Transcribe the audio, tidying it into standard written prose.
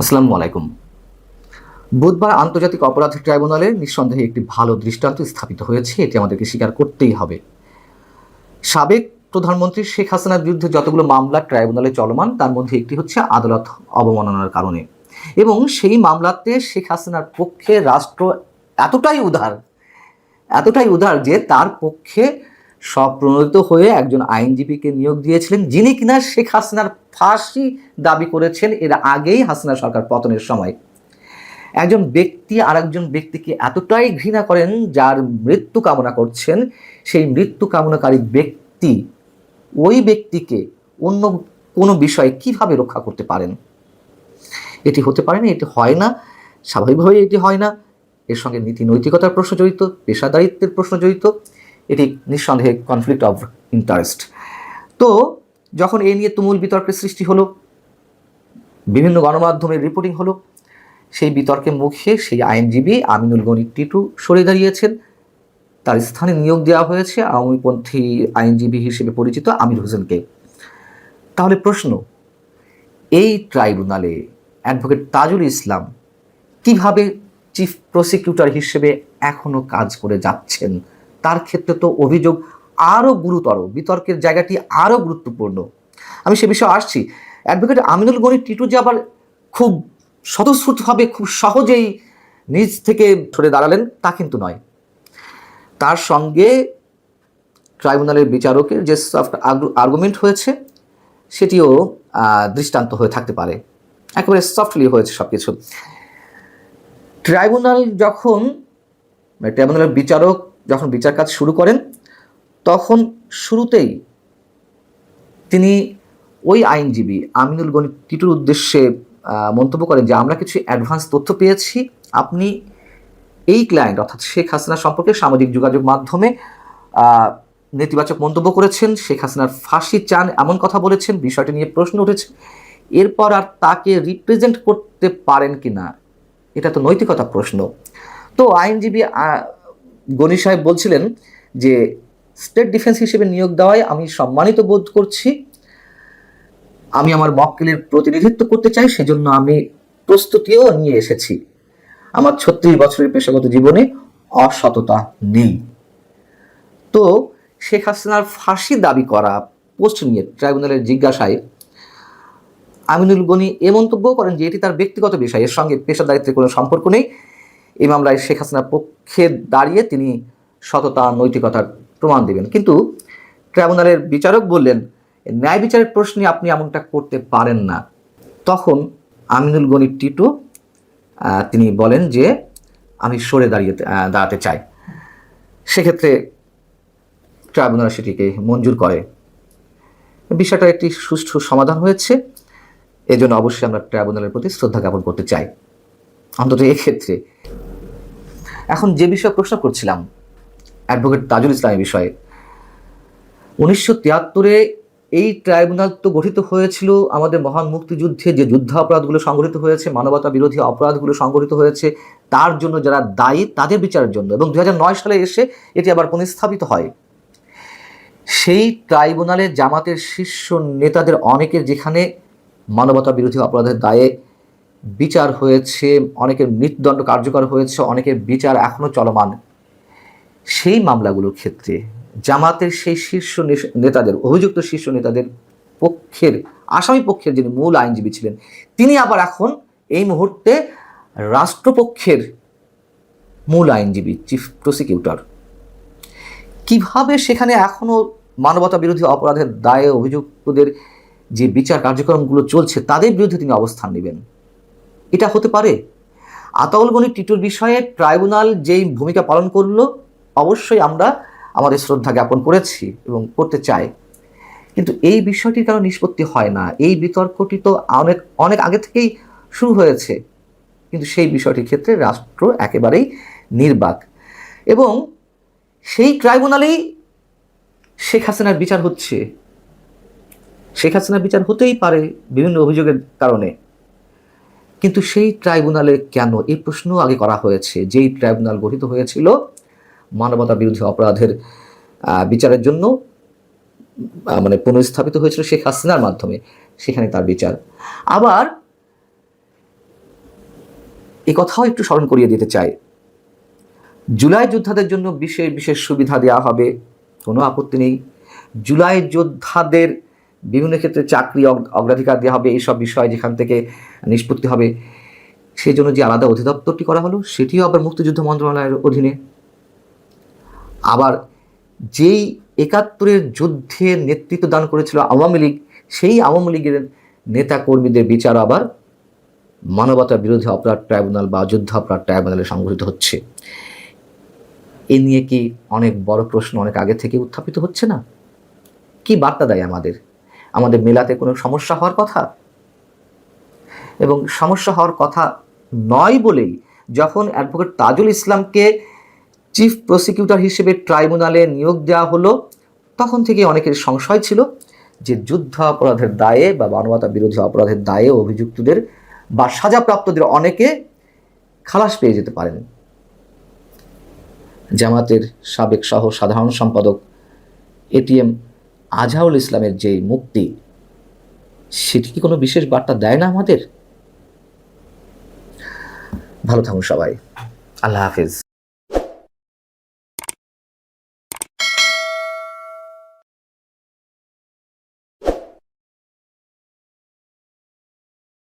আসসালামু আলাইকুম। বুধবার আন্তর্জাতিক অপরাধ ট্রাইব্যুনালে নিঃসন্দেহে একটি ভালো দৃষ্টান্ত স্থাপিত হয়েছে, এটি আমাদেরকে স্বীকার করতেই হবে। সাবেক প্রধানমন্ত্রী শেখ হাসিনার বিরুদ্ধে যতগুলো মামলা ট্রাইব্যুনালে চলমান, তার মধ্যে একটি হচ্ছে আদালত অবমাননার কারণে। এবং সেই মামলাতে শেখ হাসিনার পক্ষে রাষ্ট্র এতটাই উদার যে তার পক্ষে স্বপ্রণোদিত হয়ে একজন আইনজীবীকে নিয়োগ দিয়েছিলেন, যিনি কিনা শেখ হাসিনার ফাঁসি দাবি করেছেন এর আগেই, হাসিনা সরকার পতনের সময়। একজন ব্যক্তি আরেকজন ব্যক্তিকে এতটাই ঘৃণা করেন, যার মৃত্যু কামনা করছেন, সেই মৃত্যু কামনাকারী ব্যক্তি ওই ব্যক্তিকে অন্য কোনো বিষয়ে কিভাবে রক্ষা করতে পারেন? এটি হতে পারে না, এটি হয় না, স্বাভাবিকভাবেই এটি হয় না। এর সঙ্গে নীতি নৈতিকতার প্রশ্ন জড়িত, পেশাদারিত্বের প্রশ্ন জড়িত, এটি নিঃসন্দেহে কনফ্লিক্ট অফ ইন্টারেস্ট। তো যখন এ নিয়ে তুমুল বিতর্কের সৃষ্টি হলো, বিভিন্ন গণমাধ্যমের রিপোর্টিং হলো, সেই বিতর্কে মুখে সেই আইনজীবী আমিনুল গনি টিটু সরে দাঁড়িয়েছেন। তার স্থানে নিয়োগ দেওয়া হয়েছে আওয়ামীপন্থী আইনজীবী হিসেবে পরিচিত আমির হোসেনকে। তাহলে প্রশ্ন, এই ট্রাইব্যুনালে অ্যাডভোকেট তাজুল ইসলাম কিভাবে চিফ প্রসিকিউটর হিসেবে এখনো কাজ করে যাচ্ছেন? তার ক্ষেত্রে তো অভিযোগ আরও গুরুতর, বিতর্কের জায়গাটি আরও গুরুত্বপূর্ণ। আমি সে বিষয়ে আসছি। অ্যাডভোকেট আমিনুল গনি টিটু যে আবার খুব স্বতঃস্ফূর্তভাবে, খুব সহজেই নিজ থেকে সরে দাঁড়ালেন তা কিন্তু নয়। তার সঙ্গে ট্রাইব্যুনালের বিচারকের যে সফট আর্গুমেন্ট হয়েছে, সেটিও দৃষ্টান্ত হয়ে থাকতে পারে। একেবারে সফটলি হয়েছে সব কিছু। ট্রাইব্যুনালের বিচারক যখন বিচার কাজ শুরু করেন, তখন শুরুতেই তিনি ওই আইনজীবী আমিনুল গনি টিটুর উদ্দেশ্যে মন্তব্য করেন যে, আমরা কিছু অ্যাডভান্স তথ্য পেয়েছি, আপনি এই ক্লায়েন্ট অর্থাৎ শেখ হাসিনা সম্পর্কে সামাজিক যোগাযোগ মাধ্যমে নেতিবাচক মন্তব্য করেছেন, শেখ হাসিনার ফাঁসি চান এমন কথা বলেছেন, বিষয়টি নিয়ে প্রশ্ন উঠেছে। এরপর আর তাকে রিপ্রেজেন্ট করতে পারেন কি না, এটা তো নৈতিকতা প্রশ্ন। তো আইনজীবী গনি সাহেব বলছিলেন যে, স্টেট ডিফেন্স হিসেবে নিয়োগ দেওয়ায় আমি সম্মানিত বোধ করছি, আমি আমার মক্কেলের প্রতিনিধিত্ব করতে চাই, সেজন্য আমি প্রস্তুতিও নিয়ে এসেছি। আমার 36 বছরের পেশাগত জীবনে অসততা নেই। তো শেখ হাসিনার ফাঁসি দাবি করা পোস্ট নিয়ে ট্রাইব্যুনালের জিজ্ঞাসায় আমিনুল গনি এ মন্তব্য করেন যে, এটি তার ব্যক্তিগত বিষয়, এর সঙ্গে পেশাদারিত্বের কোনো সম্পর্ক নেই। এই মামলায় শেখ হাসিনার পক্ষে দাঁড়িয়ে তিনি সততা, নৈতিকতার প্রমাণ দেবেন। কিন্তু ট্রাইব্যুনালের বিচারক বললেন, ন্যায় বিচারের প্রশ্নে আপনি এমনটা করতে পারেন না। তখন আমিনুল গনি টিটু তিনি বলেন যে, আমি সরে দাঁড়াতে চাই। সেক্ষেত্রে ট্রাইব্যুনাল সেটিকে মঞ্জুর করে। বিষয়টার একটি সুষ্ঠু সমাধান হয়েছে। এজন্য অবশ্যই আমরা ট্রাইব্যুনালের প্রতি শ্রদ্ধা জ্ঞাপন করতে চাই, অন্তত এক্ষেত্রে। এখন যে বিষয়ে প্রশ্ন করছিলাম, অ্যাডভোকেট তাজুল ইসলামের বিষয়ে, 1973-এ এই ট্রাইব্যুনাল তো গঠিত হয়েছিল আমাদের মহান মুক্তিযুদ্ধে যে যুদ্ধাপরাধগুলো সংঘটিত হয়েছে, মানবতা বিরোধী অপরাধগুলো সংঘটিত হয়েছে, তার জন্য যারা দায়ী তাদের বিচারের জন্য। এবং 2009 সালে এসে এটি আবার পুনঃস্থাপিত হয়। সেই ট্রাইব্যুনালে জামাতের শীর্ষ নেতাদের অনেকের যেখানে মানবতা বিরোধী অপরাধের দায়ে বিচার হয়েছে, অনেকের মৃত্যুদণ্ড কার্যকর হয়েছে, অনেকের বিচার এখনও চলমান, সেই মামলাগুলোর ক্ষেত্রে জামাতের সেই অভিযুক্ত শীর্ষ নেতাদের পক্ষের, আসামি পক্ষের যিনি মূল আইনজীবী ছিলেন, তিনি আবার এখন এই মুহূর্তে রাষ্ট্রপক্ষের মূল আইনজীবী, চিফ প্রসিকিউটর। কিভাবে সেখানে এখনও মানবতা বিরোধী অপরাধের দায়ে অভিযুক্তদের যে বিচার কার্যক্রমগুলো চলছে, তাদের বিরুদ্ধে তিনি অবস্থান নেবেন? এটা হতে পারে? আতাউল গনি টিটুর বিষয়ে ট্রাইব্যুনাল যেই ভূমিকা পালন করলো, অবশ্যই আমরা আমাদের শ্রদ্ধা জ্ঞাপন করেছি এবং করতে চাই। কিন্তু এই বিষয়টির কারণে নিষ্পত্তি হয় না। এই বিতর্কটি তো অনেক অনেক আগে থেকেই শুরু হয়েছে, কিন্তু সেই বিষয়টির ক্ষেত্রে রাষ্ট্র একেবারেই নির্বাক। এবং সেই ট্রাইব্যুনালেই শেখ হাসিনার বিচার হচ্ছে। শেখ হাসিনার বিচার হতেই পারে বিভিন্ন অভিযোগের কারণে, কিন্তু সেই ট্রাইব্যুনালে কেন, এই প্রশ্ন আগে করা হয়েছে। যেই ট্রাইব্যুনাল গঠিত হয়েছিল মানবতা বিরোধী অপরাধের বিচারের জন্য, মানে পুনঃস্থাপিত হয়েছিল শেখ হাসিনার মাধ্যমে, সেখানে তার বিচার। আবার এই কথাও একটু স্মরণ করিয়ে দিতে চাই। জুলাই যোদ্ধাদের জন্য বিশেষ বিশেষ সুবিধা দেওয়া হবে, কোনো আপত্তি নেই। জুলাই যোদ্ধাদের বিভিন্ন ক্ষেত্রে চাকরি অগ্রাধিকার দেওয়া হবে, এইসব বিষয় যেখান থেকে নিষ্পত্তি হবে, সেই জন্য যে আলাদা অধিদপ্তরটি করা হলো সেটিও আবার মুক্তিযুদ্ধ মন্ত্রণালয়ের অধীনে। আবার যেই ৭১-এর যুদ্ধে নেতৃত্ব দান করেছিল আওয়ামী লীগ, সেই আওয়ামী লীগের নেতা কর্মীদের বিচার আবার মানবতা বিরোধী অপরাধ ট্রাইব্যুনাল বা যুদ্ধ অপরাধ ট্রাইব্যুনালে সংঘটিত হচ্ছে। এ নিয়ে কি অনেক বড় প্রশ্ন অনেক আগে থেকে উত্থাপিত হচ্ছে না? কি বার্তা দেয় আমাদের মেলাতে কোনো সমস্যা হওয়ার কথা? এবং সমস্যা হওয়ার কথা নয় বলেই যখন অ্যাডভোকেট তাজুল ইসলামকে চিফ প্রসিকিউটর হিসেবে ট্রাইব্যুনালে নিয়োগ দেওয়া হলো, তখন থেকে অনেকের সংশয় ছিল যে যুদ্ধ অপরাধের দায়ে বা মানবতা বিরোধী অপরাধের দায়ে অভিযুক্তদের বা সাজাপ্রাপ্তদের অনেকে খালাস পেয়ে যেতে পারেন। জামাতের সাবেক সহ সাধারণ সম্পাদক এটিএম আজহারুল ইসলামের যে মুক্তি, সেটি কি কোনো বিশেষ বার্তা দেয় না আমাদের? ভালো থাকুন সবাই, আল্লাহ হাফিজ।